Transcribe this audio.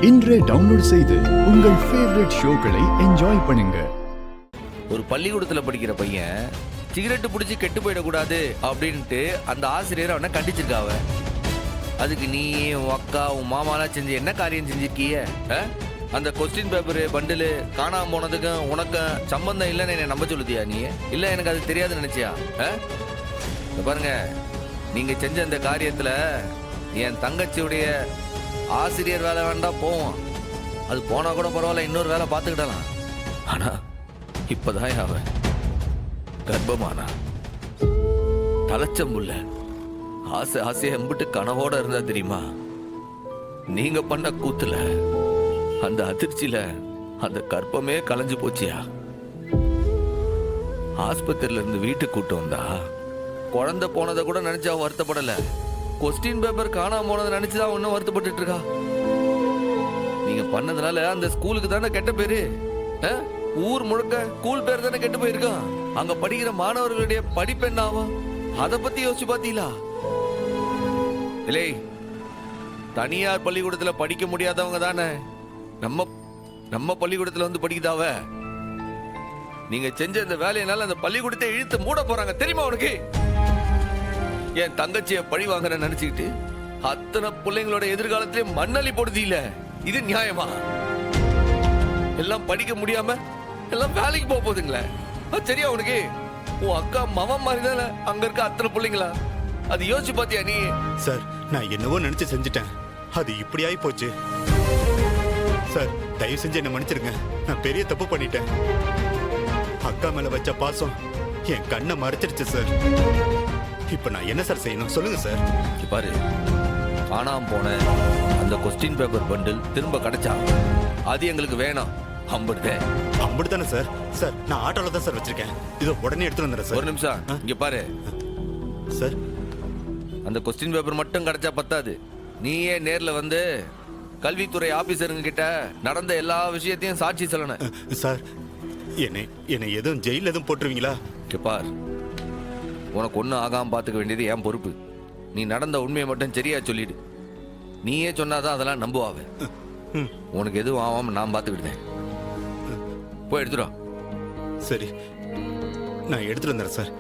இன்றே டவுன்லோட் செய்து உங்கள் ஃபேவரட் ஷோக்களை என்ஜாய் பண்ணுங்க. ஒரு பள்ளிக்கூடத்துல படிக்கிற பையன் சிகரெட்டு பிடிச்சி கெட்டு போயிடக்கூடாது அப்படின்ட்டு அந்த ஆசிரியர் அவனை கண்டிச்சிருக்காவ. அதுக்கு நீ உன் அக்கா உன் மாமாலாம் செஞ்சு என்ன காரியம் செஞ்சிருக்கிய? அந்த கொஸ்டின் பேப்பரு பண்டிலு காணாம போனதுக்கும் உனக்கு சம்பந்தம் இல்லைன்னு என்ன நம்ப சொல்லுதியா நீ? இல்லை எனக்கு அது தெரியாதுன்னு நினைச்சியா? பாருங்க, நீங்க செஞ்ச அந்த காரியத்துல என் தங்கச்சியுடைய ஆசிரியர் வேலை வேண்டாம் போவோம். அது போனா கூட பரவாயில்ல, இன்னொரு வேலை பார்த்துக்கிடலாம். ஆனா இப்பதான் அவன் கர்ப்பமானா தலைச்சம்புள்ள ஆசை ஆசையை எம்பிட்டு கனவோட இருந்தா தெரியுமா? நீங்க பண்ண கூத்துல அந்த அதிர்ச்சியில அந்த கர்ப்பமே கலைஞ்சு போச்சியா. ஆஸ்பத்திரியில இருந்து வீட்டுக்கு கூட்டு வந்தா குழந்தை போனதை கூட நினைச்சா வருத்தப்படல. கொஸ்டின் பேப்பர் காணாம போனதை நினைச்சுதான் ஒன்னும் வருத்தப்பட்டு இருக்கா. நீங்க பண்ணதுனால அந்த ஸ்கூலுக்கு தானே கெட்ட பேரு. ஊர் முழுக்க ஸ்கூல் பேர் தானே கெட்டு போயிருக்கான். அங்க படிக்கிற மாணவர்களுடைய படிப்பு என்ன ஆகும் அதை பத்தி யோசிச்சு பாத்தீங்களா? இல்லை, தனியார் பள்ளிக்கூடத்துல படிக்க முடியாதவங்க தானே நம்ம பள்ளிக்கூடத்துல வந்து படிக்குதாவ. நீங்க செஞ்ச இந்த வேலையினால அந்த பள்ளிக்கூடத்தை இழுத்து மூட போறாங்க தெரியுமா உனக்கு? என் தங்கச்சிய பழி வாங்குற நினைச்சுக்கிட்டு அத்தனை பிள்ளைங்களோட எதிர்காலத்திலே மண்ணலி போடுது. இல்ல இது நியாயமா? எல்லாம் படிக்க முடியாம எல்லாம் வேலைக்கு போக போகுதுங்களே. சரியா உனக்கு? உன் அக்கா மவன் மாதிரி தானே அங்க இருக்க அத்தனை பிள்ளைங்களா? அது யோசிச்சு பாத்தியா நீ? சார், நான் என்னவோ நினைச்சு செஞ்சுட்டேன். அது இப்படி ஆகி போச்சு சார். தயவு செஞ்சு என்ன மன்னிச்சிருங்க. நான் பெரிய தப்பு பண்ணிட்டேன். அக்கா மேல வச்ச பாசம் என் கண்ணை மறைச்சிருச்சு சார். இப்ப நான் என்ன சார் செய்யணும் சொல்லுங்க சார். பாரு, காணாம போன அந்த கொஸ்டின் பேப்பர் பண்டில் திரும்ப கிடைச்சா அது எங்களுக்கு வேணாம். அம்புடுதானே சார்? சார், நான் ஆட்டோல தான் சார் வச்சிருக்கேன். இதோ உடனே எடுத்து வந்துடுறேன் சார். ஒரு நிமிஷம் இங்க பாரு சார். அந்த கொஸ்டின் பேப்பர் மட்டும் கிடைச்சா பத்தாது. நீயே நேர்ல வந்து கல்வித்துறை ஆபீசருங்க கிட்ட நடந்த எல்லா விஷயத்தையும் சாட்சி சொல்லணும். சார், என்னை எதுவும் ஜெயில எதுவும் போட்டுருவீங்களா? பார், உனக்கு ஒன்றும் ஆகாம பார்த்துக்க வேண்டியது என் பொறுப்பு. நீ நடந்த உண்மையை மட்டும் சரியா சொல்லிடு. நீயே சொன்னாதான் அதெல்லாம் நம்புவாங்க. உனக்கு எதுவும் ஆகாம நான் பார்த்துக்கிட்டேன். போய் எடுத்துடும். சரி, நான் எடுத்துட்டு வந்துடுறேன் சார்.